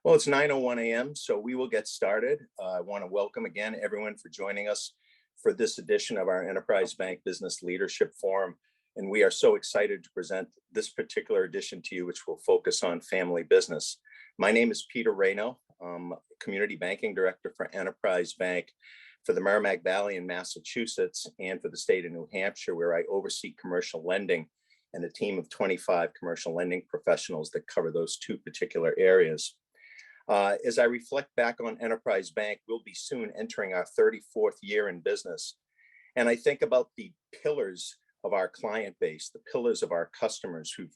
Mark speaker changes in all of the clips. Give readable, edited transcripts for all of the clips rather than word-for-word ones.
Speaker 1: Well, it's 9:01 a.m., so we will get started. I want to welcome again everyone for joining us for this edition of our Enterprise Bank Business Leadership Forum. And we are so excited to present this particular edition to you, which will focus on family business. My name is Peter Rayno. I'm Community Banking Director for Enterprise Bank for the Merrimack Valley in Massachusetts and for the state of New Hampshire, where I oversee commercial lending and a team of 25 commercial lending professionals that cover those two particular areas. As I reflect back on Enterprise Bank, we'll be soon entering our 34th year in business. And I think about the pillars of our client base, the pillars of our customers who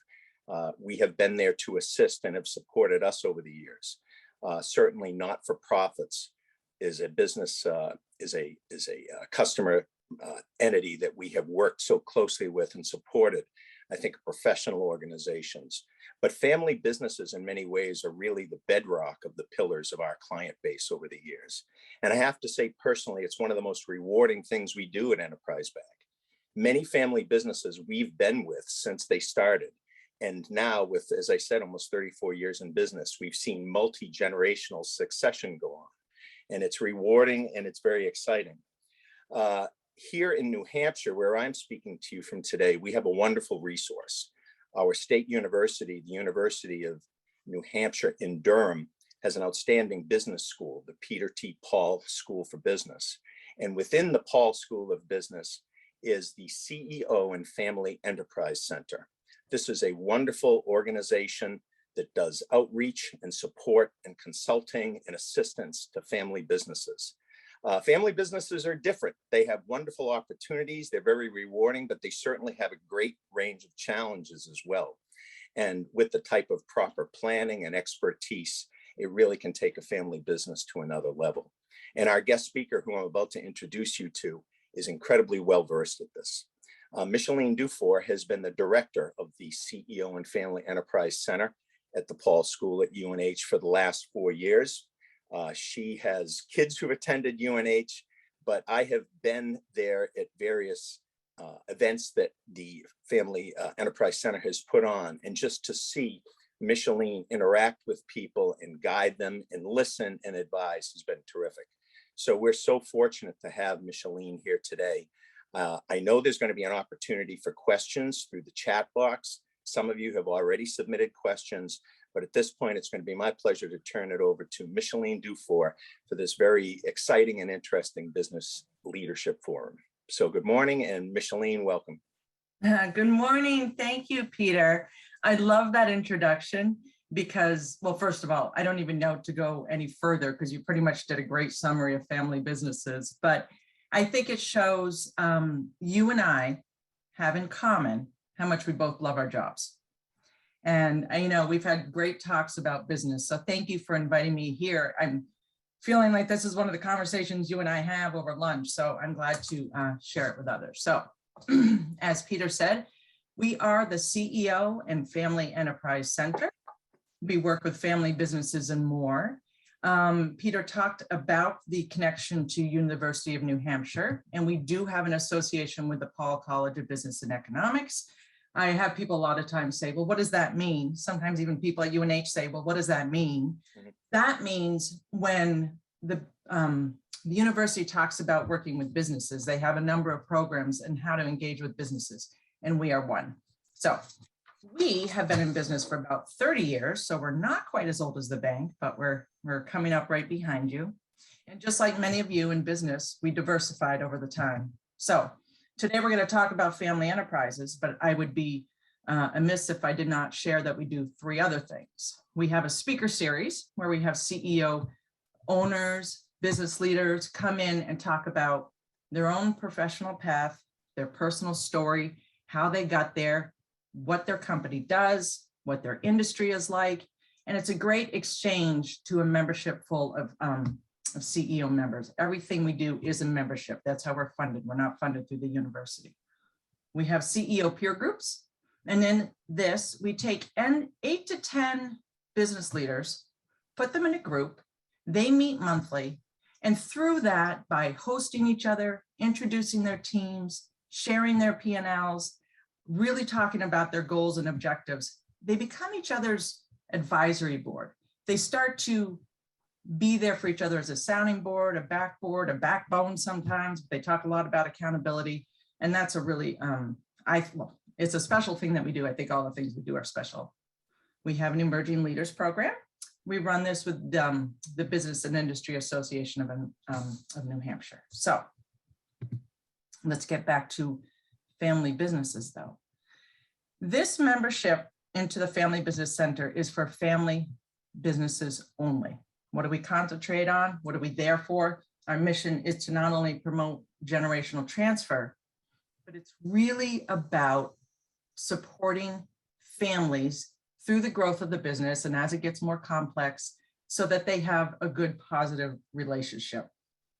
Speaker 1: we have been there to assist and have supported us over the years. Certainly not-for-profits is a business, is a customer entity that we have worked so closely with and supported. I think professional organizations, but family businesses in many ways are really the bedrock of the pillars of our client base over the years. And I have to say personally, it's one of the most rewarding things we do at Enterprise Bank. Many family businesses we've been with since they started. And now with, as I said, almost 34 years in business, we've seen multi-generational succession go on. And it's rewarding and it's very exciting. Here in New Hampshire, where I'm speaking to you from today, we have a wonderful resource. Our state university, the University of New Hampshire in Durham, has an outstanding business school, the Peter T. Paul School for Business. And within the Paul School of Business is the CEO and Family Enterprise Center. This is a wonderful organization that does outreach and support and consulting and assistance to family businesses. Family businesses are different. They have wonderful opportunities. They're very rewarding, but they certainly have a great range of challenges as well. And with the type of proper planning and expertise, it really can take a family business to another level. And our guest speaker, who I'm about to introduce you to, is incredibly well-versed at this. Micheline Dufour has been the director of the CEO and Family Enterprise Center at the Paul School at UNH for the last 4 years. She has kids who've attended UNH, but I have been there at various events that the Family Enterprise Center has put on. And just to see Micheline interact with people and guide them and listen and advise has been terrific. So we're so fortunate to have Micheline here today. I know there's going to be an opportunity for questions through the chat box. Some of you have already submitted questions. But at this point, it's going to be my pleasure to turn it over to Micheline Dufour for this very exciting and interesting business leadership forum. So good morning, and Micheline, welcome.
Speaker 2: Good morning. Thank you, Peter. I love that introduction because, well, first of all, I don't even know to go any further because you pretty much did a great summary of family businesses. But I think it shows you and I have in common how much we both love our jobs. And, you know, we've had great talks about business. So thank you for inviting me here. I'm feeling like this is one of the conversations you and I have over lunch. So I'm glad to share it with others. So as Peter said, we are the CEO and Family Enterprise Center. We work with family businesses and more. Peter talked about the connection to University of New Hampshire, and we do have an association with the Paul College of Business and Economics. I have people a lot of times say, well, what does that mean? Sometimes even people at UNH say, well, what does that mean? Mm-hmm. That means when the university talks about working with businesses, they have a number of programs and how to engage with businesses, and we are one. So we have been in business for about 30 years, so we're not quite as old as the bank, but we're coming up right behind you. And just like many of you in business, we diversified over the time. So today, we're going to talk about family enterprises, but I would be amiss if I did not share that we do 3 other things. We have a speaker series where we have CEO owners, business leaders come in and talk about their own professional path, their personal story, how they got there, what their company does, what their industry is like. And it's a great exchange to a membership full of CEO members. Everything we do is a membership. That's how we're funded. We're not funded through the university. We have CEO peer groups. And then we take 8 to 10 business leaders, put them in a group. They meet monthly. And through that, by hosting each other, introducing their teams, sharing their P&Ls, really talking about their goals and objectives, they become each other's advisory board. they start to be there for each other as a sounding board, a backboard, a backbone sometimes. They talk a lot about accountability. And that's a really, well, it's a special thing that we do. I think all the things we do are special. We have an emerging leaders program. We run this with the Business and Industry Association of New Hampshire. So let's get back to family businesses though. This membership into the Family Business Center is for family businesses only. What do we concentrate on? What are we there for? Our mission is to not only promote generational transfer, but it's really about supporting families through the growth of the business and as it gets more complex so that they have a good, positive relationship.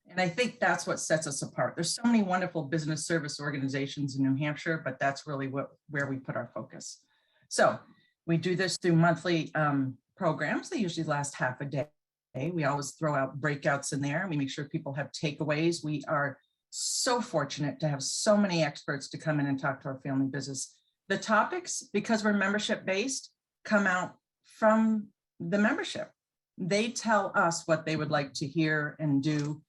Speaker 2: And I think that's what sets us apart. There's so many wonderful business service organizations in New Hampshire, but that's really where we put our focus. So we do this through monthly programs. They usually last half a day. We always throw out breakouts in there. We make sure people have takeaways. We are so fortunate to have so many experts to come in and talk to our family business. The topics, because we're membership based, come out from the membership. They tell us what they would like to hear and do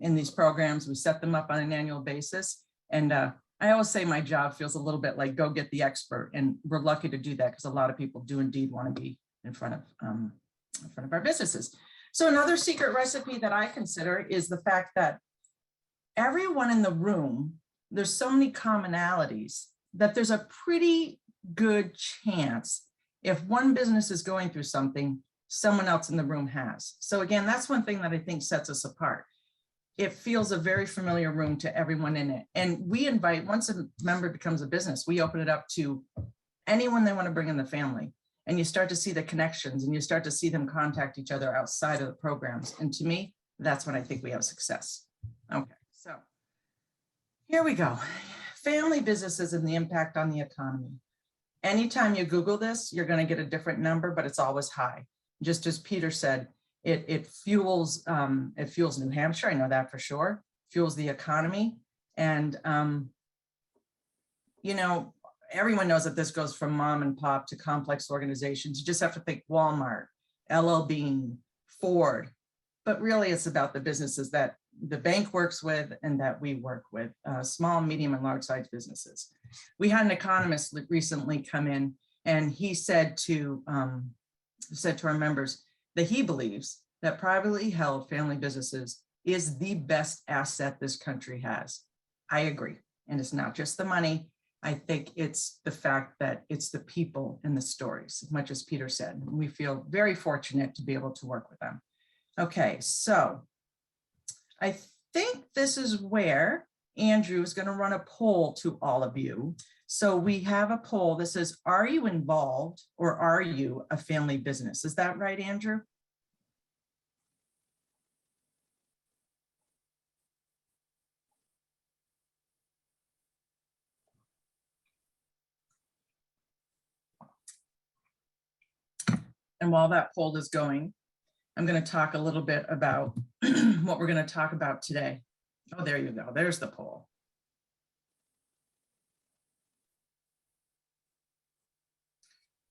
Speaker 2: in these programs. We set them up on an annual basis. And I always say my job feels a little bit like go get the expert. And we're lucky to do that because a lot of people do indeed want to be in front of our businesses. So another secret recipe that I consider is the fact that everyone in the room, there's so many commonalities that there's a pretty good chance if one business is going through something, someone else in the room has. So again, that's one thing that I think sets us apart. It feels a very familiar room to everyone in it. And we invite, once a member becomes a business, we open it up to anyone they want to bring in the family. And you start to see the connections and you start to see them contact each other outside of the programs. And to me, that's when I think we have success. Okay, so here we go. Family businesses and the impact on the economy. Anytime you Google this, you're going to get a different number, but it's always high. Just as Peter said, it fuels New Hampshire. I know that for sure. Fuels the economy. And, you know, everyone knows that this goes from mom and pop to complex organizations. You just have to think Walmart, LL Bean, Ford, but really it's about the businesses that the bank works with and that we work with, small, medium, and large size businesses. We had an economist recently come in and he said to our members that he believes that privately held family businesses is the best asset this country has. I agree. And it's not just the money. I think it's the fact that it's the people and the stories, as much as Peter said. We feel very fortunate to be able to work with them. Okay, so I think this is where Andrew is going to run a poll to all of you. So we have a poll that says, are you involved or are you a family business? Is that right, Andrew? And while that poll is going, I'm going to talk a little bit about what we're going to talk about today. Oh, there you go. There's the poll.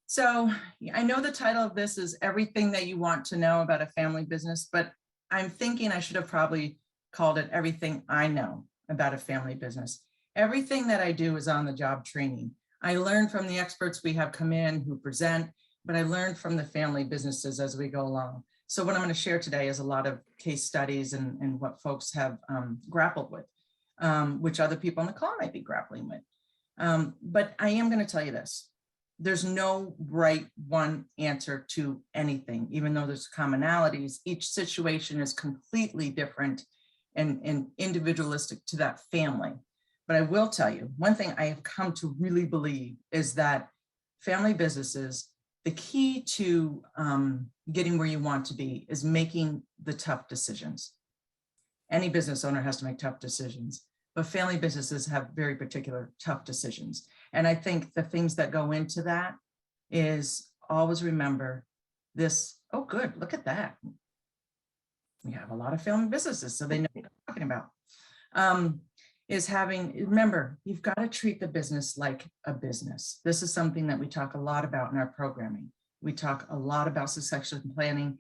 Speaker 2: So I know the title of this is Everything That You Want to Know About a Family Business, but I'm thinking I should have probably called it Everything I Know About a Family Business. Everything that I do is on the job training. I learn from the experts we have come in who present, but I learned from the family businesses as we go along. So what I'm going to share today is a lot of case studies and what folks have grappled with, which other people on the call might be grappling with. But I am going to tell you this. There's no right one answer to anything, even though there's commonalities. Each situation is completely different and individualistic to that family. But I will tell you, one thing I have come to really believe is that family businesses, the key to getting where you want to be is making the tough decisions. Any business owner has to make tough decisions, but family businesses have very particular tough decisions. And I think the things that go into that is always remember this. Oh, good. Look at that. We have a lot of family businesses, so they know what I'm talking about. Remember, you've got to treat the business like a business. This is something that we talk a lot about in our programming. We talk a lot about succession planning,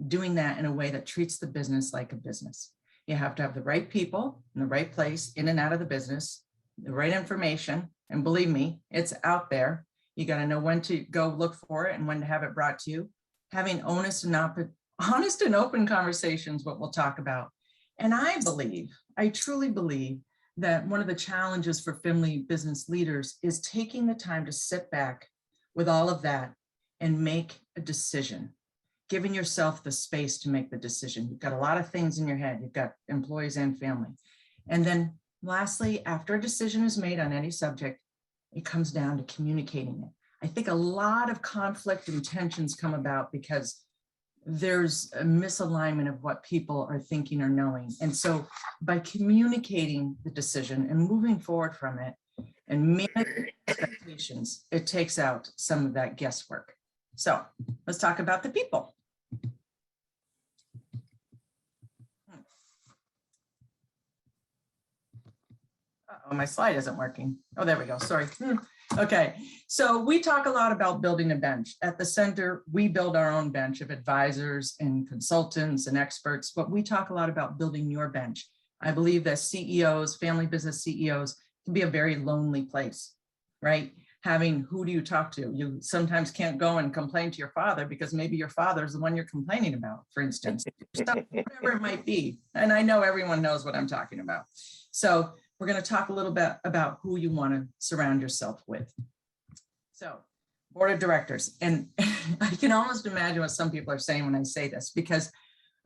Speaker 2: doing that in a way that treats the business like a business. You have to have the right people in the right place, in and out of the business, the right information. And believe me, it's out there. You got to know when to go look for it and when to have it brought to you. Having honest and open conversations, what we'll talk about. And I truly believe that one of the challenges for family business leaders is taking the time to sit back with all of that and make a decision, giving yourself the space to make the decision. You've got a lot of things in your head. You've got employees and family. And then lastly, after a decision is made on any subject, it comes down to communicating it. I think a lot of conflict and tensions come about because there's a misalignment of what people are thinking or knowing. And so by communicating the decision and moving forward from it and managing expectations, it takes out some of that guesswork. So let's talk about the people. Oh, my slide isn't working. Oh, there we go. Sorry. Okay. So we talk a lot about building a bench. At the center, we build our own bench of advisors and consultants and experts, but we talk a lot about building your bench. I believe that CEOs, family business CEOs, can be a very lonely place, right? Having, who do you talk to? You sometimes can't go and complain to your father because maybe your father is the one you're complaining about, for instance, whatever it might be. And I know everyone knows what I'm talking about. So we're going to talk a little bit about who you want to surround yourself with. So, board of directors. And I can almost imagine what some people are saying when I say this, because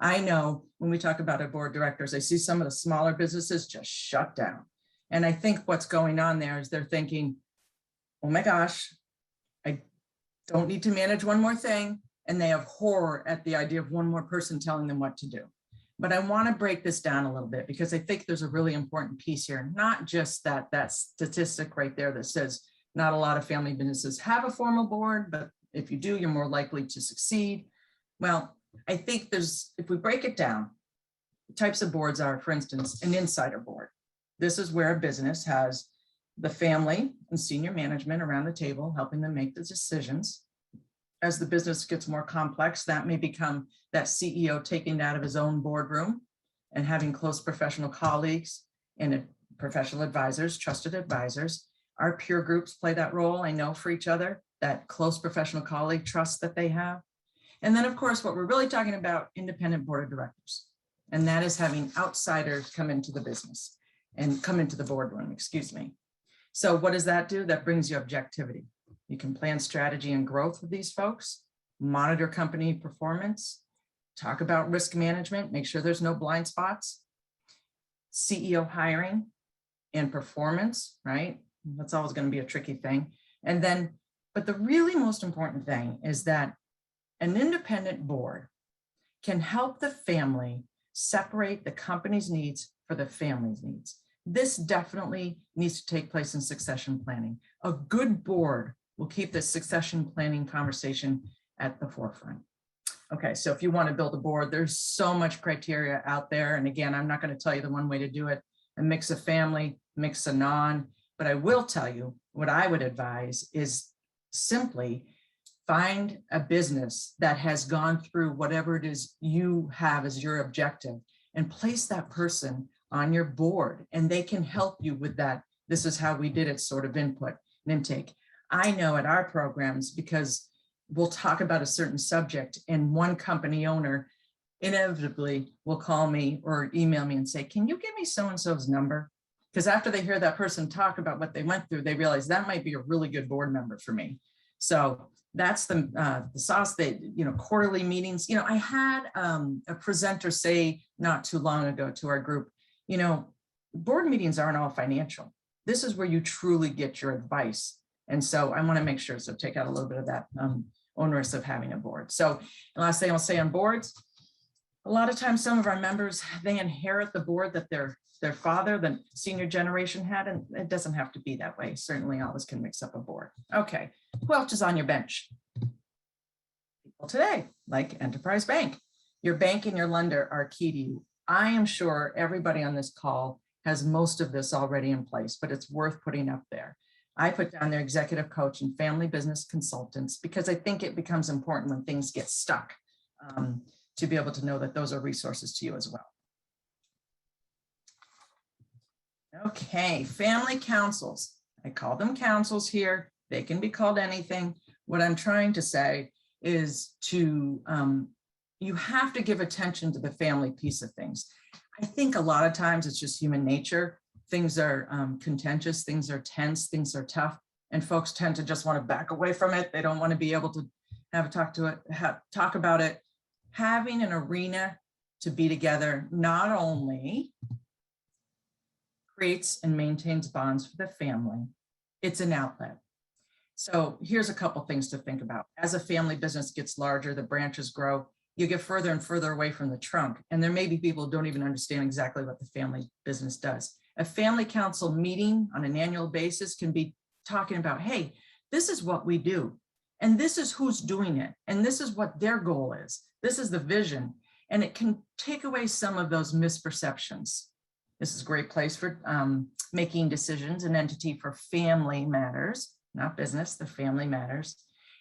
Speaker 2: I know when we talk about a board of directors, I see some of the smaller businesses just shut down. And I think what's going on there is they're thinking, oh my gosh, I don't need to manage one more thing. And they have horror at the idea of one more person telling them what to do. But I want to break this down a little bit because I think there's a really important piece here, not just that statistic right there that says not a lot of family businesses have a formal board, but if you do, you're more likely to succeed. Well, I think if we break it down, the types of boards are, for instance, an insider board. This is where a business has the family and senior management around the table, helping them make the decisions. As the business gets more complex, that may become that CEO taking it out of his own boardroom and having close professional colleagues and professional advisors, trusted advisors. Our peer groups play that role, I know, for each other, that close professional colleague trust that they have. And then, of course, what we're really talking about, independent board of directors. And that is having outsiders come into the business and come into the boardroom, excuse me. So what does that do? That brings you objectivity. You can plan strategy and growth with these folks, monitor company performance, talk about risk management, make sure there's no blind spots, CEO hiring and performance, right? That's always going to be a tricky thing. And then, but the really most important thing is that an independent board can help the family separate the company's needs for the family's needs. This definitely needs to take place in succession planning. A good board will keep the succession planning conversation at the forefront. Okay, so if you want to build a board, there's so much criteria out there. And again, I'm not going to tell you the one way to do it, a mix of family, mix of non, but I will tell you what I would advise is simply find a business that has gone through whatever it is you have as your objective and place that person on your board, and they can help you with that. This is how we did it sort of input and intake. I know at our programs, because we'll talk about a certain subject and one company owner inevitably will call me or email me and say, can you give me so-and-so's number? Because after they hear that person talk about what they went through, they realize that might be a really good board member for me. So that's the sauce that, quarterly meetings. I had a presenter say not too long ago to our group, board meetings aren't all financial. This is where you truly get your advice. And so I want to make sure, so take out a little bit of that onerous of having a board. So the last thing I'll say on boards, a lot of times some of our members, they inherit the board that their father, the senior generation had, and it doesn't have to be that way. Certainly all of us can mix up a board. Okay, who else is on your bench? People today, like Enterprise Bank. Your bank and your lender are key to you. I am sure everybody on this call has most of this already in place, but it's worth putting up there. I put down their executive coach and family business consultants because I think it becomes important when things get stuck to be able to know that those are resources to you as well. Okay, family councils. I call them councils here. They can be called anything. What I'm trying to say is to, you have to give attention to the family piece of things. I think a lot of times it's just human nature. Things are contentious, things are tense, things are tough, and folks tend to just want to back away from it. They don't want to be able to have a talk about it. Having an arena to be together not only creates and maintains bonds for the family, it's an outlet. So here's a couple things to think about. As a family business gets larger, the branches grow, you get further and further away from the trunk. And there may be people who don't even understand exactly what the family business does. A family council meeting on an annual basis can be talking about, hey, this is what we do. And this is who's doing it. And this is what their goal is. This is the vision. And it can take away some of those misperceptions. This is a great place for making decisions, an entity for family matters, not business, the family matters.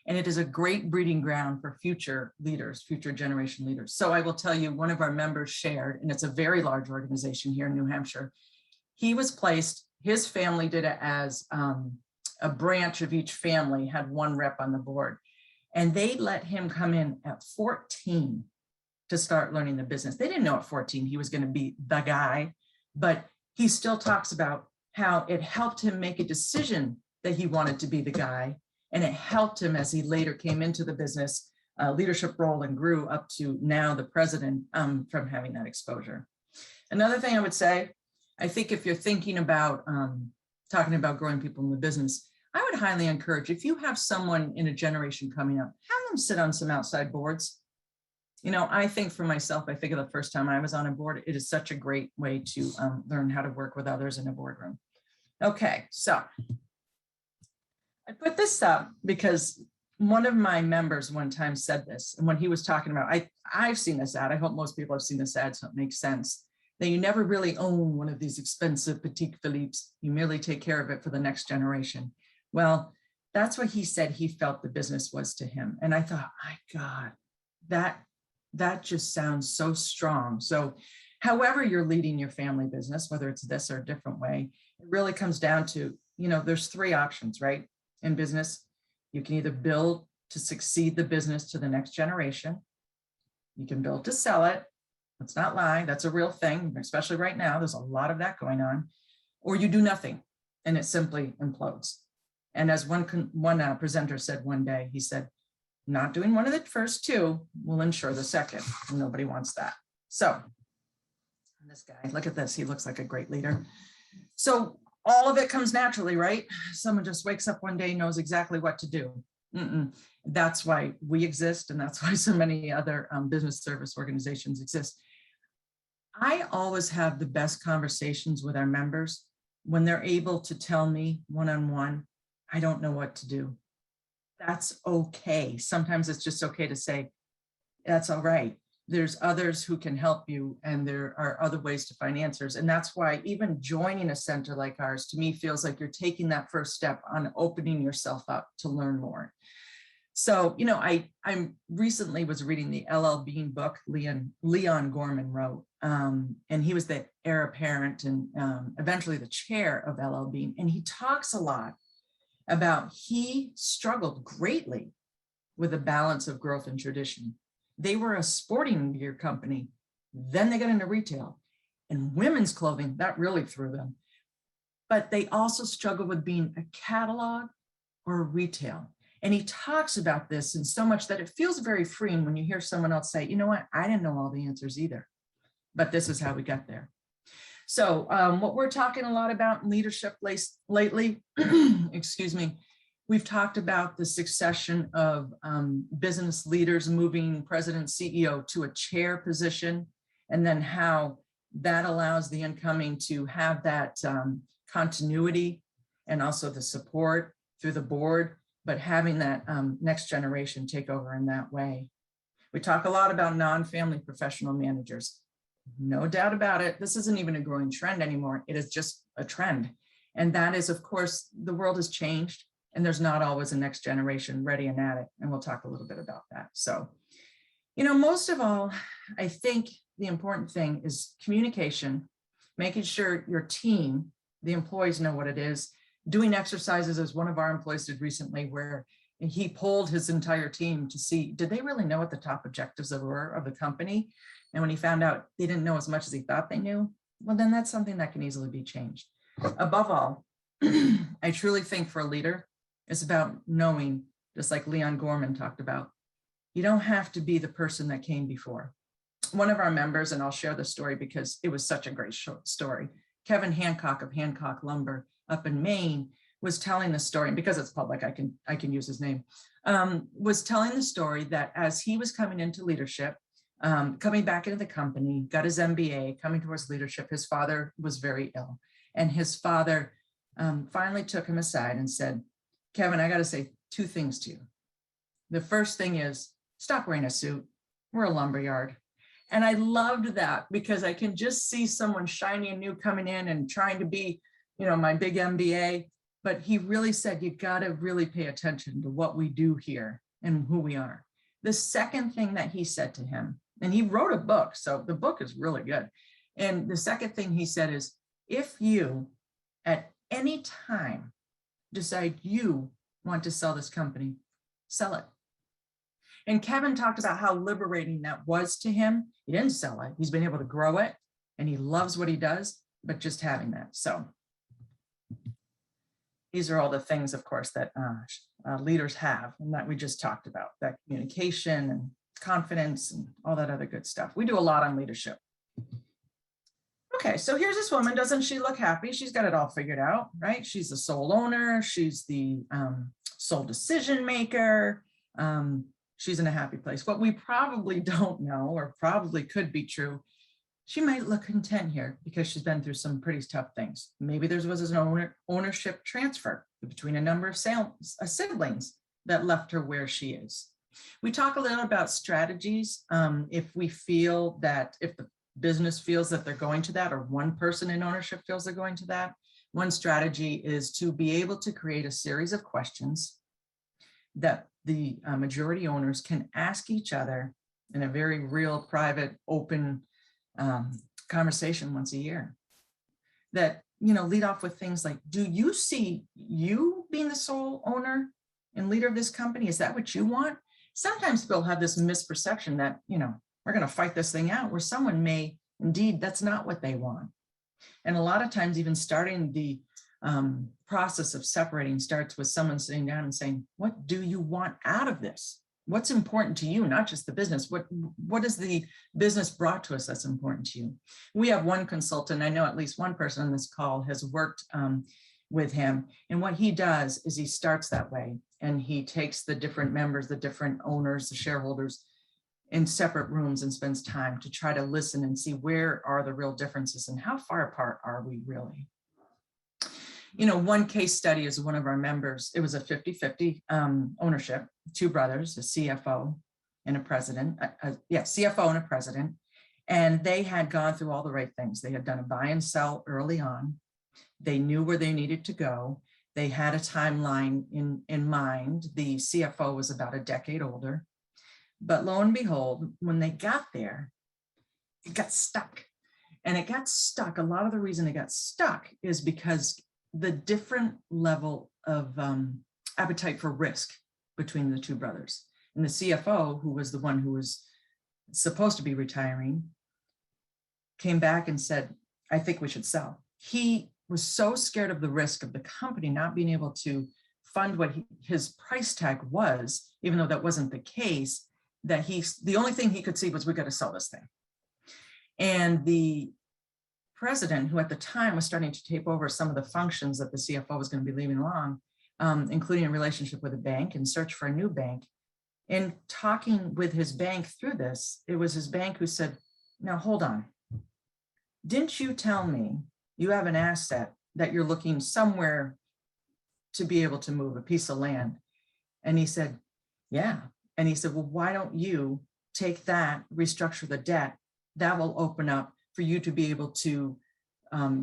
Speaker 2: And it is a great breeding ground for future leaders, future generation leaders. So I will tell you, one of our members shared, and it's a very large organization here in New Hampshire. He was placed, his family did it as a branch of each family had one rep on the board. And they let him come in at 14 to start learning the business. They didn't know at 14 he was going to be the guy, but he still talks about how it helped him make a decision that he wanted to be the guy. And it helped him as he later came into the business leadership role and grew up to now the president from having that exposure. Another thing I would say, I think if you're thinking about talking about growing people in the business, I would highly encourage, if you have someone in a generation coming up, have them sit on some outside boards. You know, I think for myself, I think of the first time I was on a board, it is such a great way to learn how to work with others in a boardroom. Okay, so I put this up because one of my members one time said this, and when he was talking about, I've seen this ad, I hope most people have seen this ad, so it makes sense, that you never really own one of these expensive Petit Philippe's, you merely take care of it for the next generation. Well, that's what he said he felt the business was to him. And I thought, my God, that just sounds so strong. So however you're leading your family business, whether it's this or a different way, it really comes down to, you know, there's three options, right? In business, you can either build to succeed the business to the next generation. You can build to sell it. Let's not lie, that's a real thing, especially right now. There's a lot of that going on. Or you do nothing and it simply implodes. And as one presenter said one day, he said, not doing one of the first two will ensure the second. And nobody wants that. So this guy, look at this. He looks like a great leader. So all of it comes naturally, right? Someone just wakes up one day, knows exactly what to do. That's why we exist. And that's why so many other business service organizations exist. I always have the best conversations with our members when they're able to tell me one-on-one, I don't know what to do. That's okay. Sometimes it's just okay to say, that's all right. There's others who can help you, and there are other ways to find answers. And that's why even joining a center like ours, to me, feels like you're taking that first step on opening yourself up to learn more. So, you know, I recently was reading the L.L. Bean book Leon Gorman wrote, and he was the heir apparent and eventually the chair of L.L. Bean. And he talks a lot about he struggled greatly with a balance of growth and tradition. They were a sporting gear company. Then they got into retail and women's clothing. That really threw them. But they also struggled with being a catalog or a retail. And he talks about this in so much that it feels very freeing when you hear someone else say, you know what, I didn't know all the answers either, but this is how we got there. So what we're talking a lot about in leadership lately, excuse me, we've talked about the succession of business leaders moving president, CEO to a chair position, and then how that allows the incoming to have that continuity and also the support through the board, but having that next generation take over in that way. We talk a lot about non-family professional managers. No doubt about it. This isn't even a growing trend anymore. It is just a trend. And that is, of course, the world has changed and there's not always a next generation ready and at it. And we'll talk a little bit about that. So, most of all, I think the important thing is communication, making sure your team, the employees, know what it is. Doing exercises, as one of our employees did recently, where he polled his entire team to see, did they really know what the top objectives were of the company? And when he found out they didn't know as much as he thought they knew, well, then that's something that can easily be changed. Above all, I truly think for a leader, it's about knowing, just like Leon Gorman talked about, you don't have to be the person that came before. One of our members, and I'll share the story because it was such a great story, Kevin Hancock of Hancock Lumber up in Maine, was telling the story, and because it's public, I can use his name, was telling the story that as he was coming into leadership, coming back into the company, got his MBA, coming towards leadership, his father was very ill. And his father finally took him aside and said, Kevin, I got to say two things to you. The first thing is, stop wearing a suit. We're a lumberyard. And I loved that because I can just see someone shiny and new coming in and trying to be, my big MBA. But he really said, you got to really pay attention to what we do here and who we are. The second thing that he said to him, and he wrote a book, so the book is really good. And the second thing he said is, if you at any time decide you want to sell this company, sell it. And Kevin talked about how liberating that was to him. He didn't sell it. He's been able to grow it and he loves what he does, but just having that. So these are all the things, of course, that leaders have and that we just talked about, that communication and confidence and all that other good stuff. We do a lot on leadership. Okay, so here's this woman. Doesn't she look happy? She's got it all figured out, right? She's the sole owner. She's the sole decision maker. She's in a happy place. What we probably don't know, or probably could be true, she might look content here because she's been through some pretty tough things. Maybe there was an ownership transfer between a number of siblings that left her where she is. We talk a little about strategies. If we feel that, if the business feels that they're going to that, or one person in ownership feels they're going to that, one strategy is to be able to create a series of questions that the majority owners can ask each other in a very real, private, open conversation once a year. That, lead off with things like, do you see you being the sole owner and leader of this company? Is that what you want? Sometimes people have this misperception that, we're going to fight this thing out, where someone may, indeed, that's not what they want. And a lot of times, even starting the process of separating starts with someone sitting down and saying, what do you want out of this? What's important to you, not just the business? What is the business brought to us that's important to you? We have one consultant, I know at least one person on this call has worked with him. And what he does is he starts that way. And he takes the different members, the different owners, the shareholders in separate rooms and spends time to try to listen and see where are the real differences and how far apart are we really. One case study is one of our members. It was a 50-50 ownership, two brothers, a CFO and a president, CFO and a president. And they had gone through all the right things. They had done a buy and sell early on. They knew where they needed to go. They had a timeline in mind. The CFO was about a decade older. But lo and behold, when they got there, it got stuck. And it got stuck. A lot of the reason it got stuck is because the different level of appetite for risk between the two brothers. And the CFO, who was the one who was supposed to be retiring, came back and said, I think we should sell. He was so scared of the risk of the company not being able to fund what his price tag was, even though that wasn't the case, that the only thing he could see was, we got to sell this thing. And the president, who at the time was starting to take over some of the functions that the CFO was going to be leaving along, including a relationship with a bank and search for a new bank. In talking with his bank through this, it was his bank who said, now hold on. Didn't you tell me you have an asset that you're looking somewhere to be able to move, a piece of land? And he said, yeah. And he said, well, why don't you take that, restructure the debt? That will open up for you to be able to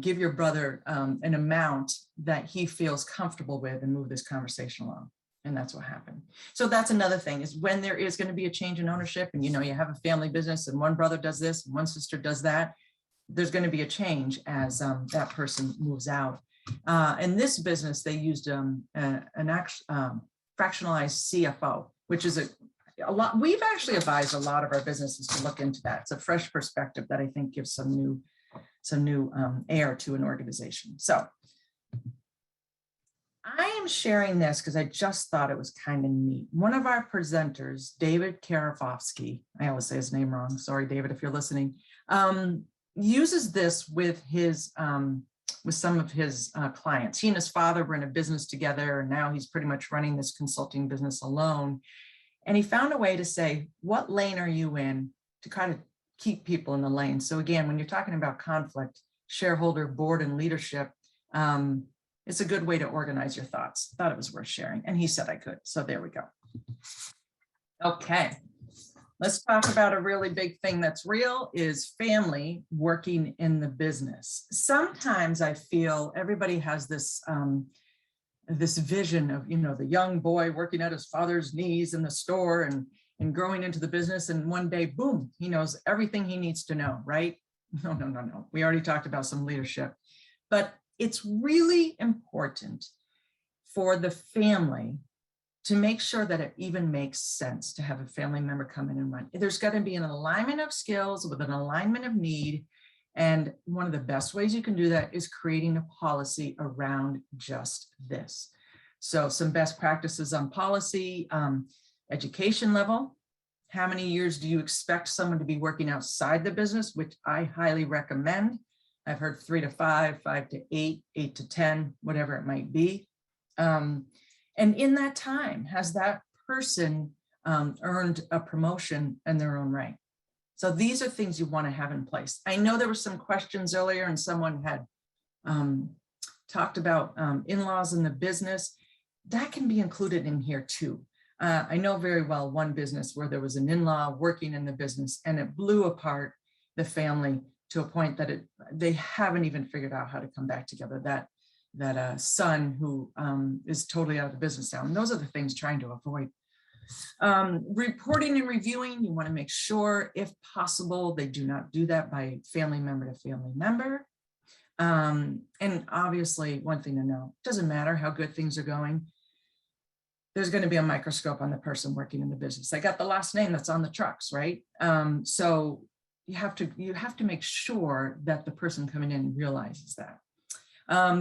Speaker 2: give your brother an amount that he feels comfortable with and move this conversation along. And that's what happened. So that's another thing, is when there is going to be a change in ownership and, you have a family business and one brother does this and one sister does that, there's going to be a change as that person moves out. In this business, they used an fractionalized CFO, which is a lot. We've actually advised a lot of our businesses to look into that. It's a fresh perspective that I think gives some new air to an organization. So I am sharing this because I just thought it was kind of neat. One of our presenters, David Karafofsky, I always say his name wrong. Sorry, David, if you're listening, uses this with some of his clients. He and his father were in a business together, and now he's pretty much running this consulting business alone. And he found a way to say, what lane are you in, to kind of keep people in the lane. So again, when you're talking about conflict, shareholder, board, and leadership, it's a good way to organize your thoughts. Thought it was worth sharing. And he said I could. So there we go. Okay. Let's talk about a really big thing that's real, is family working in the business. Sometimes I feel everybody has this this vision of, the young boy working at his father's knees in the store and growing into the business. And one day, boom, he knows everything he needs to know, right? No. We already talked about some leadership, but it's really important for the family to make sure that it even makes sense to have a family member come in and run. There's got to be an alignment of skills with an alignment of need. And one of the best ways you can do that is creating a policy around just this. So some best practices on policy, education level. How many years do you expect someone to be working outside the business, which I highly recommend. I've heard 3 to 5, 5 to 8, 8 to 10, whatever it might be. And in that time, has that person earned a promotion in their own right? So these are things you want to have in place. I know there were some questions earlier and someone had talked about in-laws in the business. That can be included in here too. I know very well one business where there was an in-law working in the business and it blew apart the family to a point that they haven't even figured out how to come back together. That son who is totally out of the business now. And those are the things trying to avoid. Reporting and reviewing, you want to make sure, if possible, they do not do that by family member to family member. And obviously, one thing to know, doesn't matter how good things are going, there's going to be a microscope on the person working in the business. They got the last name that's on the trucks, right? So you have to make sure that the person coming in realizes that.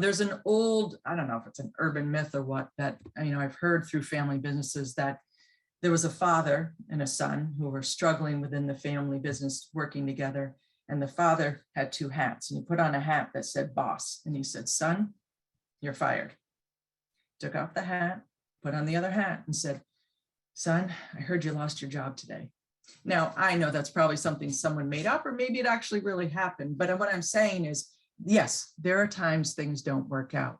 Speaker 2: There's an old, I don't know if it's an urban myth or what, that I've heard through family businesses, that there was a father and a son who were struggling within the family business working together. And the father had 2 hats, and he put on a hat that said boss. And he said, son, you're fired. Took off the hat, put on the other hat and said, son, I heard you lost your job today. Now, I know that's probably something someone made up, or maybe it actually really happened. But what I'm saying is, yes, there are times things don't work out.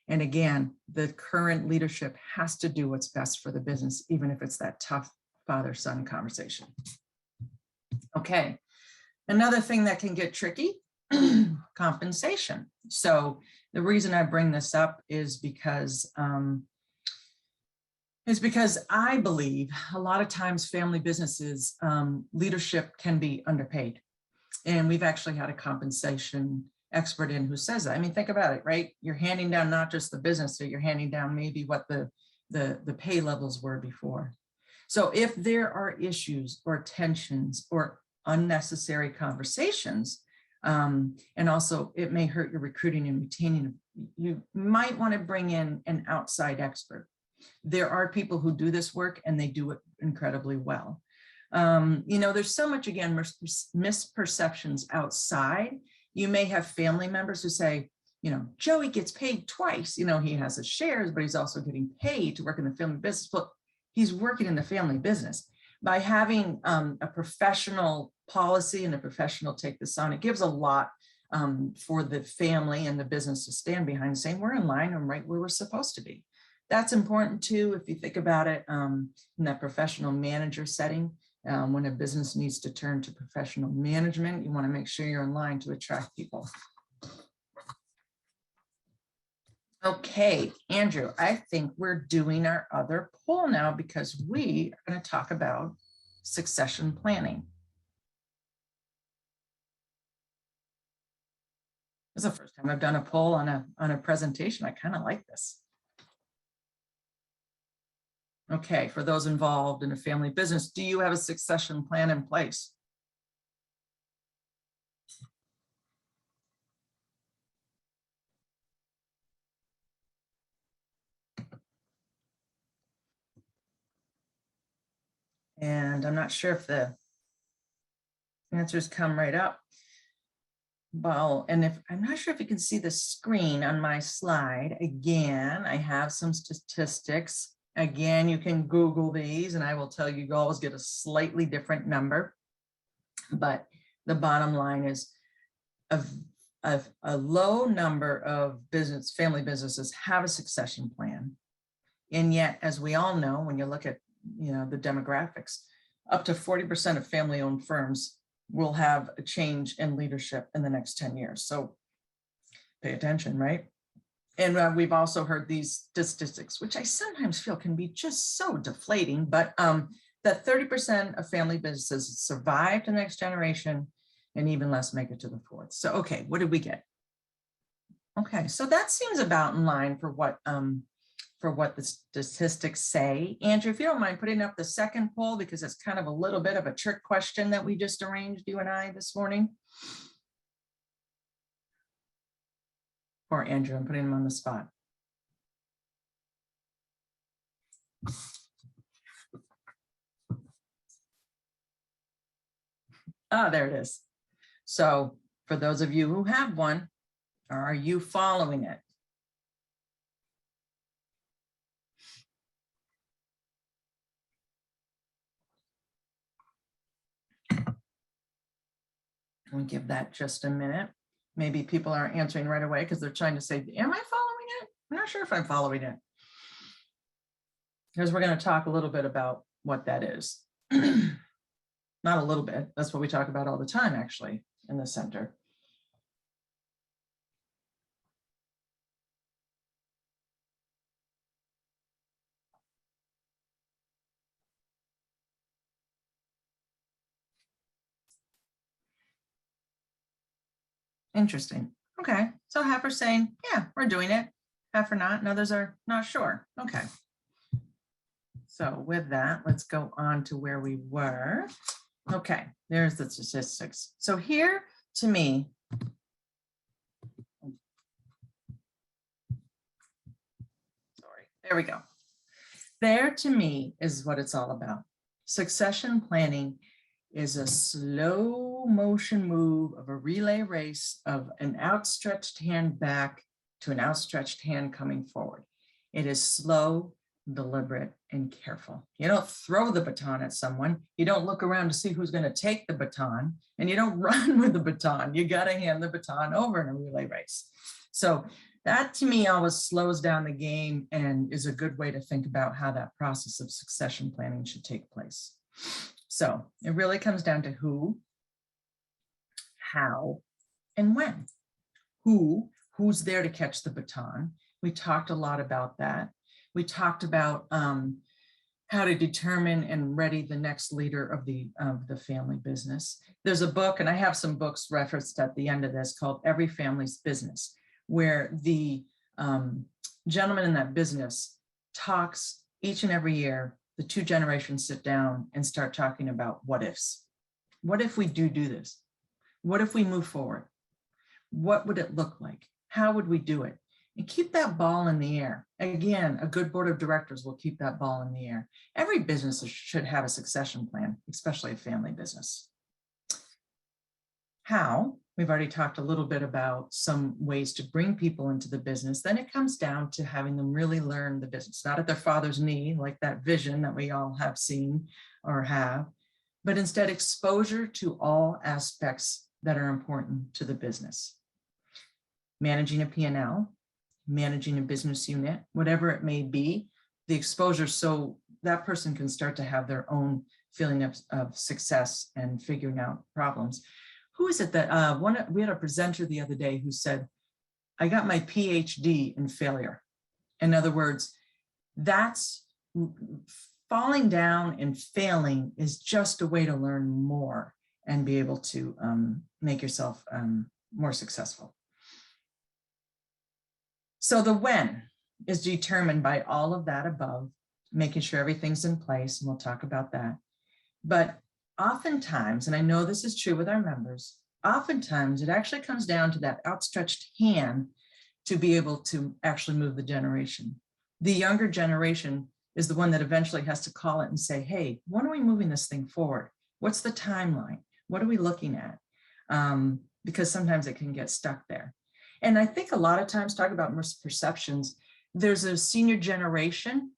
Speaker 2: And again, the current leadership has to do what's best for the business, even if it's that tough father-son conversation. Okay, another thing that can get tricky, compensation. So the reason I bring this up is because I believe a lot of times family businesses, leadership can be underpaid. And we've actually had a compensation expert in who says that. I mean, think about it, right? You're handing down not just the business, but you're handing down maybe what the pay levels were before. So if there are issues or tensions or unnecessary conversations, and also it may hurt your recruiting and retaining, you might want to bring in an outside expert. There are people who do this work and they do it incredibly well. There's so much, again, misperceptions outside. You may have family members who say, Joey gets paid twice. He has his shares, but he's also getting paid to work in the family business. Well, he's working in the family business. By having a professional policy and a professional take this on, it gives a lot for the family and the business to stand behind, saying we're in line and right where we're supposed to be. That's important too, if you think about it in that professional manager setting. When a business needs to turn to professional management, you want to make sure you're in line to attract people. Okay, Andrew, I think we're doing our other poll now because we are going to talk about succession planning. This is the first time I've done a poll on a presentation. I kind of like this. Okay, for those involved in a family business, do you have a succession plan in place? And I'm not sure if the answers come right up. Well, and if I'm not sure if you can see the screen on my slide, again, I have some statistics. Again, you can Google these and I will tell you, you always get a slightly different number. But the bottom line is a low number of family businesses have a succession plan. And yet, as we all know, when you look at the demographics, up to 40% of family-owned firms will have a change in leadership in the next 10 years. So pay attention, right? And we've also heard these statistics, which I sometimes feel can be just so deflating, but that 30% of family businesses survive to the next generation and even less make it to the fourth. So, okay, what did we get? Okay, so that seems about in line for what the statistics say. Andrew, if you don't mind putting up the second poll, because it's kind of a little bit of a trick question that we just arranged, you and I, this morning. Poor Andrew, I'm putting him on the spot. Ah, there it is. So for those of you who have one, are you following it? We'll give that just a minute. Maybe people aren't answering right away because they're trying to say, am I following it? I'm not sure if I'm following it. Because we're going to talk a little bit about what that is. Not a little bit. That's what we talk about all the time, actually, in the center. Interesting. Okay, so half are saying, yeah, we're doing it. Half are not, and others are not sure. Okay. So with that, let's go on to where we were. Okay, there's the statistics. So here, to me, sorry, there we go. There, to me, is what it's all about. Succession planning is a slow motion move of a relay race of an outstretched hand back to an outstretched hand coming forward. It is slow, deliberate, and careful. You don't throw the baton at someone. You don't look around to see who's going to take the baton, and you don't run with the baton. You got to hand the baton over in a relay race. So that, to me, always slows down the game and is a good way to think about how that process of succession planning should take place. So it really comes down to who, how, and when. Who's there to catch the baton? We talked a lot about that. We talked about how to determine and ready the next leader of the family business. There's a book, and I have some books referenced at the end of this, called Every Family's Business, where the gentleman in that business talks each and every year. The two generations sit down and start talking about what ifs. What if we do this? What if we move forward? What would it look like? How would we do it? And keep that ball in the air. Again, a good board of directors will keep that ball in the air. Every business should have a succession plan, especially a family business. How? We've already talked a little bit about some ways to bring people into the business. Then it comes down to having them really learn the business, not at their father's knee, like that vision that we all have seen or have, but instead exposure to all aspects that are important to the business. Managing a P&L, managing a business unit, whatever it may be, the exposure so that person can start to have their own feeling of success and figuring out problems. Who is it that we had a presenter the other day who said, I got my PhD in failure. In other words, that's falling down and failing is just a way to learn more and be able to make yourself more successful. So the when is determined by all of that above, making sure everything's in place, and we'll talk about that. But oftentimes, and I know this is true with our members, oftentimes it actually comes down to that outstretched hand to be able to actually move the generation. The younger generation is the one that eventually has to call it and say, hey, when are we moving this thing forward? What's the timeline? What are we looking at? Because sometimes it can get stuck there. And I think a lot of times, talk about misperceptions, there's a senior generation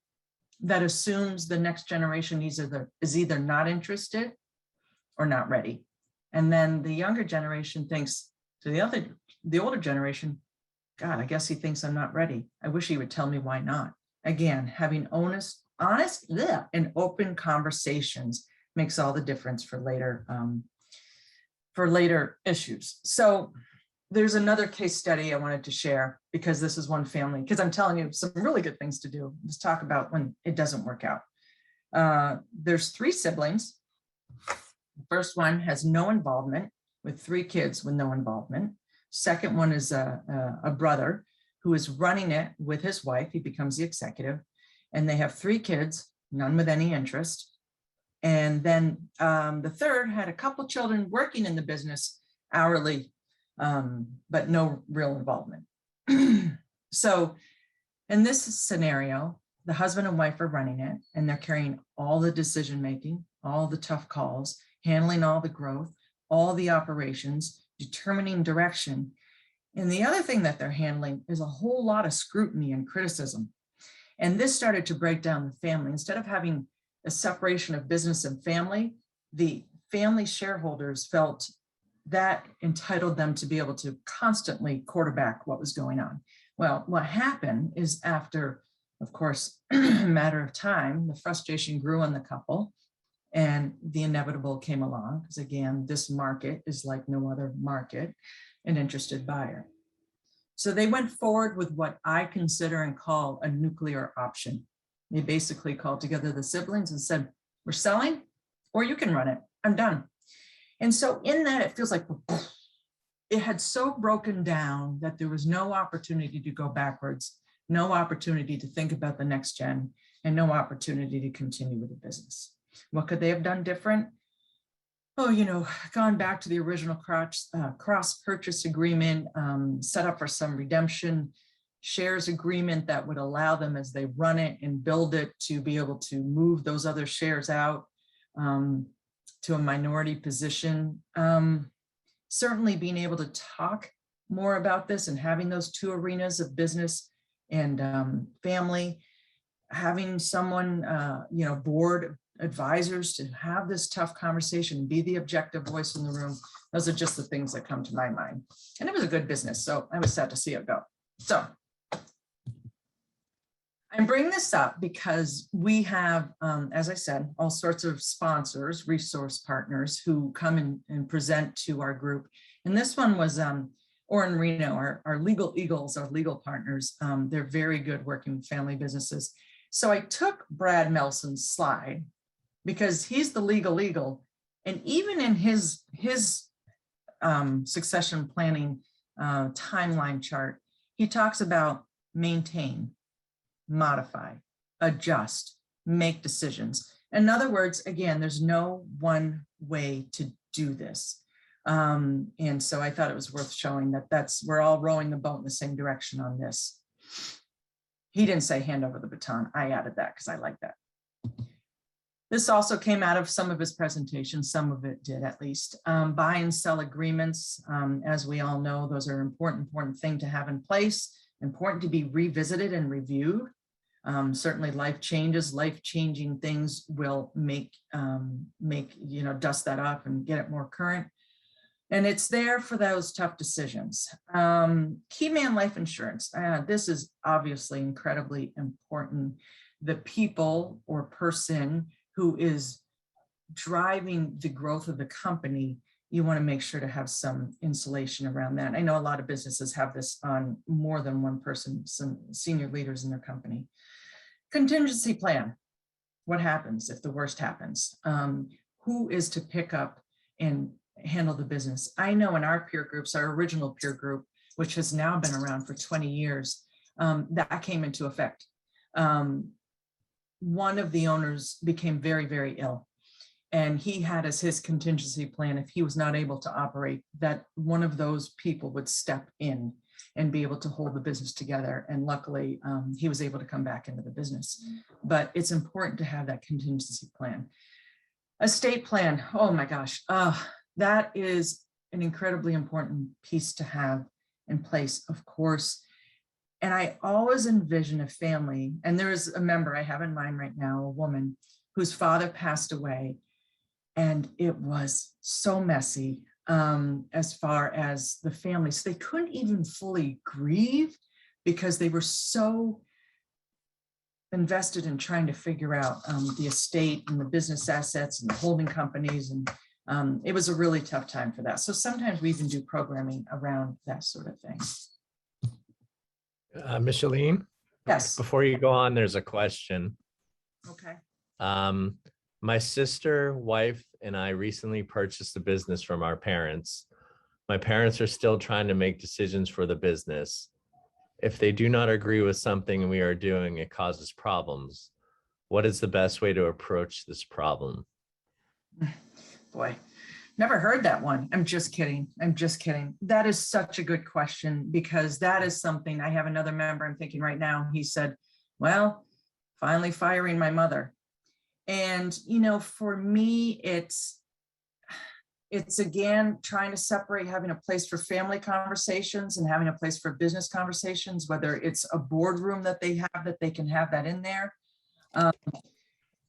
Speaker 2: that assumes the next generation is either not interested or not ready. And then the younger generation thinks to the older generation, God, I guess he thinks I'm not ready. I wish he would tell me why not. Again, having honest and open conversations makes all the difference for later issues. So there's another case study I wanted to share, because this is one family, because I'm telling you some really good things to do. Let's talk about when it doesn't work out. There's 3 siblings. The first one has no involvement, with 3 kids with no involvement. Second one is a brother who is running it with his wife. He becomes the executive, and they have 3 kids, none with any interest. And then the third had a couple children working in the business hourly, but no real involvement. So in this scenario, the husband and wife are running it, and they're carrying all the decision-making, all the tough calls, handling all the growth, all the operations, determining direction. And the other thing that they're handling is a whole lot of scrutiny and criticism. And this started to break down the family. Instead of having a separation of business and family, the family shareholders felt that entitled them to be able to constantly quarterback what was going on. Well, what happened is, after, of course, a matter of time, the frustration grew on the couple, and the inevitable came along, because again, this market is like no other market, an interested buyer. So they went forward with what I consider and call a nuclear option. They basically called together the siblings and said, we're selling, or you can run it. I'm done. And so in that, it feels like it had so broken down that there was no opportunity to go backwards, no opportunity to think about the next gen, and no opportunity to continue with the business. What could they have done different? Oh, gone back to the original cross purchase agreement, set up for some redemption shares agreement that would allow them, as they run it and build it, to be able to move those other shares out to a minority position. Certainly being able to talk more about this and having those 2 arenas of business and family, having someone, board advisors to have this tough conversation, be the objective voice in the room. Those are just the things that come to my mind. And it was a good business, so I was sad to see it go. So I'm bringing this up because we have, as I said, all sorts of sponsors, resource partners who come and present to our group. And this one was Oren Reno, our legal eagles, our legal partners. They're very good working with family businesses. So I took Brad Melson's slide, because he's the legal eagle. And even in his succession planning timeline chart, he talks about maintain, modify, adjust, make decisions. In other words, again, there's no one way to do this. And so I thought it was worth showing that we're all rowing the boat in the same direction on this. He didn't say hand over the baton. I added that because I like that. This also came out of some of his presentations. Some of it did, at least. Buy and sell agreements. As we all know, those are important thing to have in place, important to be revisited and reviewed. Certainly life changes, life-changing things will make dust that off and get it more current. And it's there for those tough decisions. Key man life insurance. This is obviously incredibly important. The people or person who is driving the growth of the company you want to make sure to have some insulation around that. I know a lot of businesses have this on more than one person, some senior leaders in their company. Contingency plan. What happens if the worst happens? Who is to pick up and handle the business? I know in our peer groups, our original peer group, which has now been around for 20 years, that came into effect. One of the owners became very, very ill. And he had as his contingency plan, if he was not able to operate, that one of those people would step in and be able to hold the business together. And luckily, he was able to come back into the business. But it's important to have that contingency plan. Estate plan, oh my gosh, that is an incredibly important piece to have in place, of course. And I always envision a family, and there is a member I have in mind right now, a woman whose father passed away. And it was so messy as far as the family. So they couldn't even fully grieve because they were so invested in trying to figure out the estate and the business assets and the holding companies. And it was a really tough time for that. So sometimes we even do programming around that sort of thing.
Speaker 3: Micheline?
Speaker 2: Yes.
Speaker 3: Before you go on, there's a question.
Speaker 2: Okay.
Speaker 3: My sister, wife, and I recently purchased a business from our parents. My parents are still trying to make decisions for the business. If they do not agree with something we are doing, it causes problems. What is the best way to approach this problem?
Speaker 2: Boy, never heard that one. I'm just kidding. I'm just kidding. That is such a good question, because that is something. I have another member I'm thinking right now. He said, well, finally firing my mother. And, you know, for me, it's again, trying to separate having a place for family conversations and having a place for business conversations, whether it's a boardroom that they have, that they can have that in there,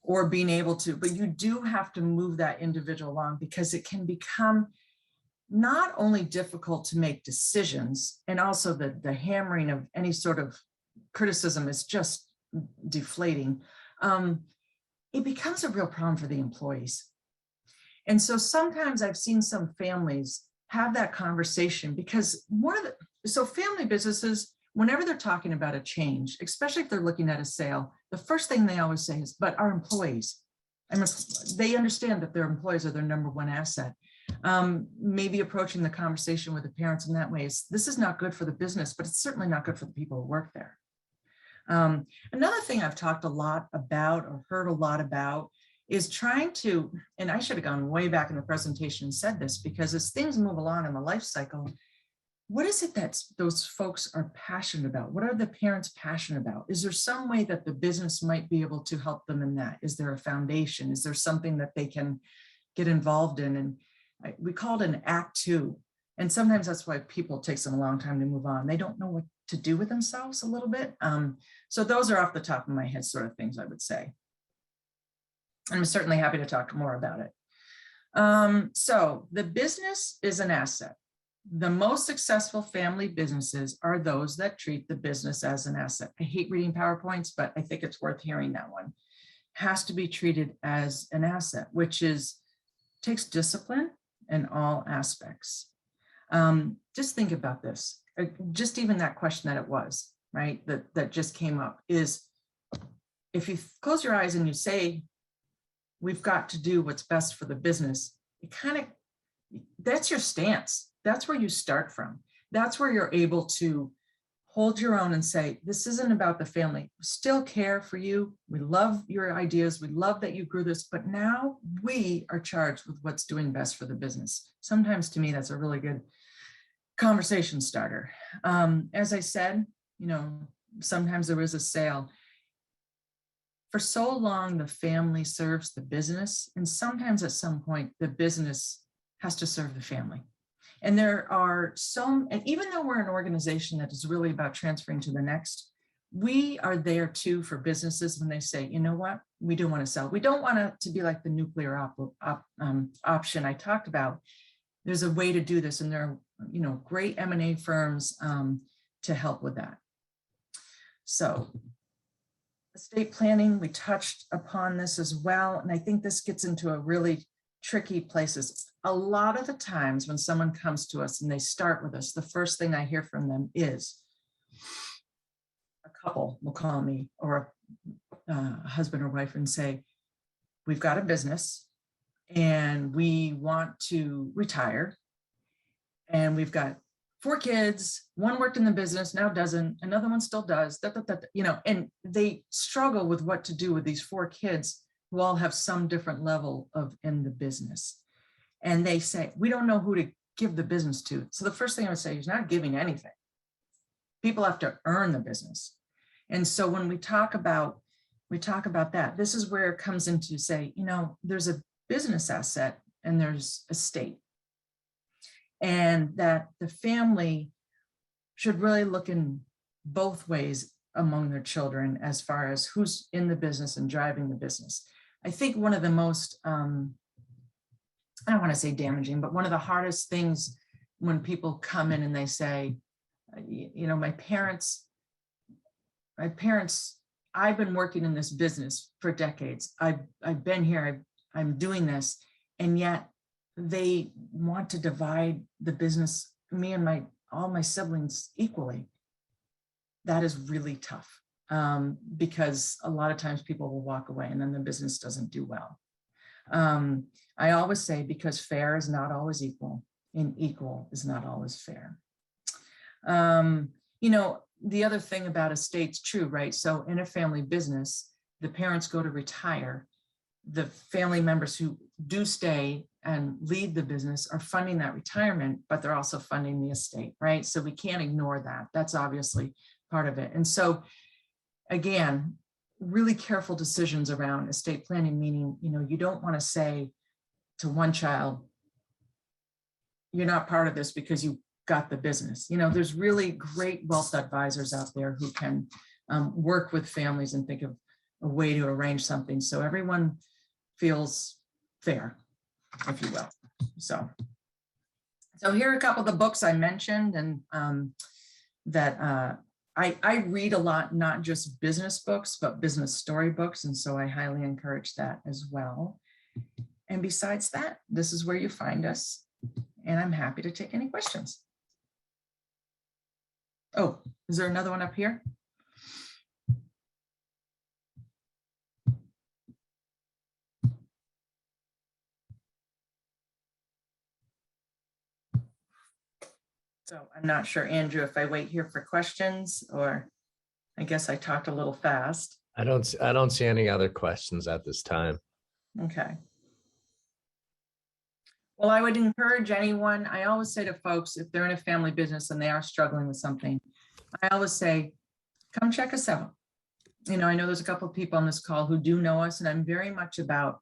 Speaker 2: or being able to, but you do have to move that individual along, because it can become not only difficult to make decisions, and also the hammering of any sort of criticism is just deflating. It becomes a real problem for the employees. And so sometimes I've seen some families have that conversation, because so family businesses, whenever they're talking about a change, especially if they're looking at a sale, the first thing they always say is, but our employees, they understand that their employees are their number one asset. Maybe approaching the conversation with the parents in that way is, this is not good for the business, but it's certainly not good for the people who work there. Another thing I've talked a lot about, or heard a lot about, is trying to, and I should have gone way back in the presentation and said this, because as things move along in the life cycle, what is it that those folks are passionate about? What are the parents passionate about? Is there some way that the business might be able to help them in that? Is there a foundation? Is there something that they can get involved in? And we call it an act two. And sometimes that's why people takes them a long time to move on. They don't know what to do with themselves a little bit. So those are off the top of my head sort of things I would say. I'm certainly happy to talk more about it. So the business is an asset. The most successful family businesses are those that treat the business as an asset. I hate reading PowerPoints, but I think it's worth hearing that one. Has to be treated as an asset, which takes discipline in all aspects. Just think about this. Just even that question that it was, right, that just came up is, if you close your eyes and you say, we've got to do what's best for the business, that's your stance. That's where you start from. That's where you're able to hold your own and say, this isn't about the family. We still care for you. We love your ideas. We love that you grew this, but now we are charged with what's doing best for the business. Sometimes to me, that's a really good conversation starter. As I said, sometimes there is a sale. For so long, the family serves the business, and sometimes at some point, the business has to serve the family. And there are and even though we're an organization that is really about transferring to the next, we are there too for businesses when they say, you know what, we do want to sell. We don't want it to be like the nuclear option I talked about. There's a way to do this, and there are, great M&A firms to help with that. So estate planning, we touched upon this as well. And I think this gets into a really tricky places. a lot of the times when someone comes to us and they start with us, the first thing I hear from them is a couple will call me, or a husband or wife, and say, we've got a business and we want to retire. And we've got 4 kids, one worked in the business, now doesn't, another one still does, and they struggle with what to do with these 4 kids who all have some different level of in the business. And they say, we don't know who to give the business to. So the first thing I would say is not giving anything. People have to earn the business. And so when we talk about that, this is where it comes into say, there's a business asset and there's a state. And that the family should really look in both ways among their children as far as who's in the business and driving the business. I think one of the most, I don't want to say damaging, but one of the hardest things when people come in and they say, my parents, I've been working in this business for decades. I've been here, I'm doing this, and yet they want to divide the business, me and all my siblings equally. That is really tough because a lot of times people will walk away and then the business doesn't do well. I always say, because fair is not always equal and equal is not always fair. The other thing about estate's true, right? So in a family business, the parents go to retire. The family members who do stay and lead the business are funding that retirement, but they're also funding the estate, right? So we can't ignore that. That's obviously part of it. And so again, really careful decisions around estate planning, meaning, you don't want to say to one child, you're not part of this because you got the business. There's really great wealth advisors out there who can work with families and think of a way to arrange something so everyone feels fair, if you will. So here are a couple of the books I mentioned, and that I read a lot, not just business books, but business story books. And so I highly encourage that as well. And besides that, this is where you find us. And I'm happy to take any questions. Oh, is there another one up here? So I'm not sure, Andrew, if I wait here for questions, or I guess I talked a little fast.
Speaker 3: I don't see any other questions at this time.
Speaker 2: Okay. Well, I would encourage anyone, I always say to folks, if they're in a family business and they are struggling with something, I always say, come check us out. I know there's a couple of people on this call who do know us, and I'm very much about,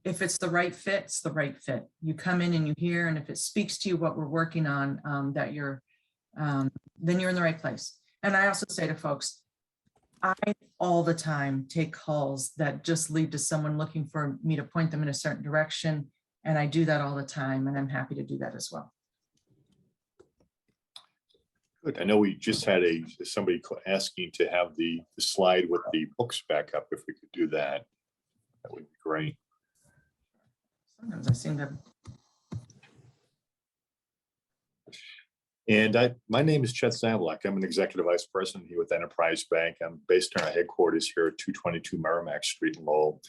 Speaker 2: if it's the right fit, it's the right fit. You come in and you hear, and if it speaks to you what we're working on, then you're in the right place. And I also say to folks, I all the time take calls that just lead to someone looking for me to point them in a certain direction. And I do that all the time, and I'm happy to do that as well.
Speaker 4: Good. I know we just had somebody asking to have the slide with the books back up. If we could do that, that would be great.
Speaker 2: Sometimes I seem to.
Speaker 4: And my name is Chet Zamlak. I'm an executive vice president here with Enterprise Bank. I'm based in our headquarters here at 222 Merrimack Street in Lowell.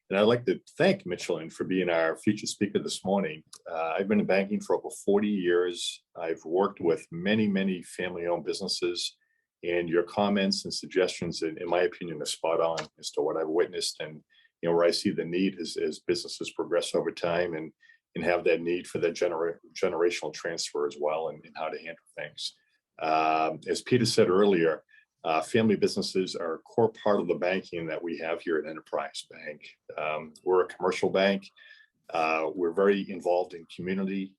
Speaker 4: And I'd like to thank Michelin for being our featured speaker this morning. I've been in banking for over 40 years. I've worked with many, many family-owned businesses, and your comments and suggestions, in my opinion, are spot on as to what I've witnessed and where I see the need as businesses progress over time and have that need for that generational transfer as well, and how to handle things. As Peter said earlier, family businesses are a core part of the banking that we have here at Enterprise Bank. We're a commercial bank. We're very involved in community.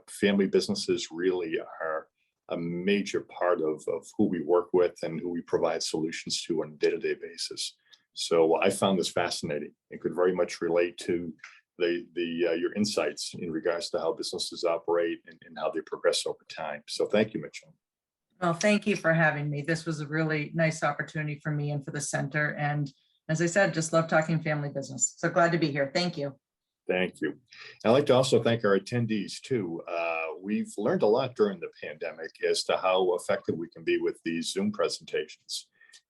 Speaker 4: Family businesses really are a major part of who we work with and who we provide solutions to on a day-to-day basis. So I found this fascinating and could very much relate to your insights in regards to how businesses operate and how they progress over time. So thank you, Mitchell.
Speaker 2: Well, thank you for having me. This was a really nice opportunity for me and for the center. And as I said, just love talking family business. So glad to be here. Thank you.
Speaker 4: Thank you. I'd like to also thank our attendees too. We've learned a lot during the pandemic as to how effective we can be with these Zoom presentations.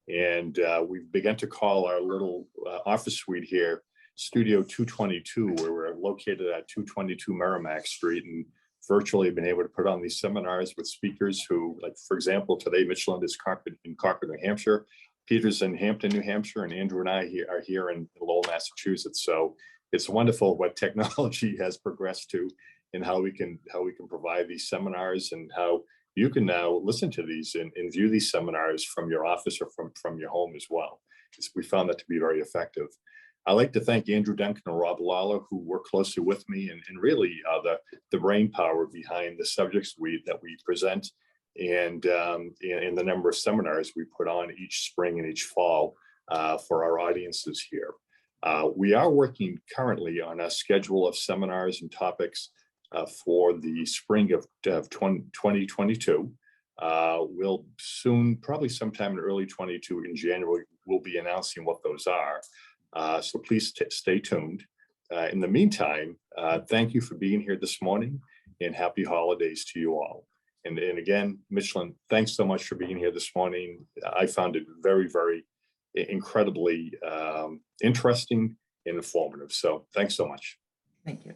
Speaker 4: And we've begun to call our little office suite here Studio 222, where we're located at 222 Merrimack Street, and virtually been able to put on these seminars with speakers who, like, for example, today, Michelin is in Concord, New Hampshire, Peter's in Hampton, New Hampshire, and Andrew and I are here in Lowell, Massachusetts. So it's wonderful what technology has progressed to, and how we can provide these seminars, and how you can now listen to these and view these seminars from your office or from your home as well. We found that to be very effective. I'd like to thank Andrew Duncan and Rob Lawler, who work closely with me, and really the brain power behind the subjects that we present, and the number of seminars we put on each spring and each fall for our audiences here. We are working currently on a schedule of seminars and topics for the spring of 2022. We'll soon, probably sometime in early 22 in January, we'll be announcing what those are. So please stay tuned. In the meantime, thank you for being here this morning, and happy holidays to you all. And again, Michelin, thanks so much for being here this morning. I found it very, very incredibly interesting and informative. So thanks so much.
Speaker 2: Thank you.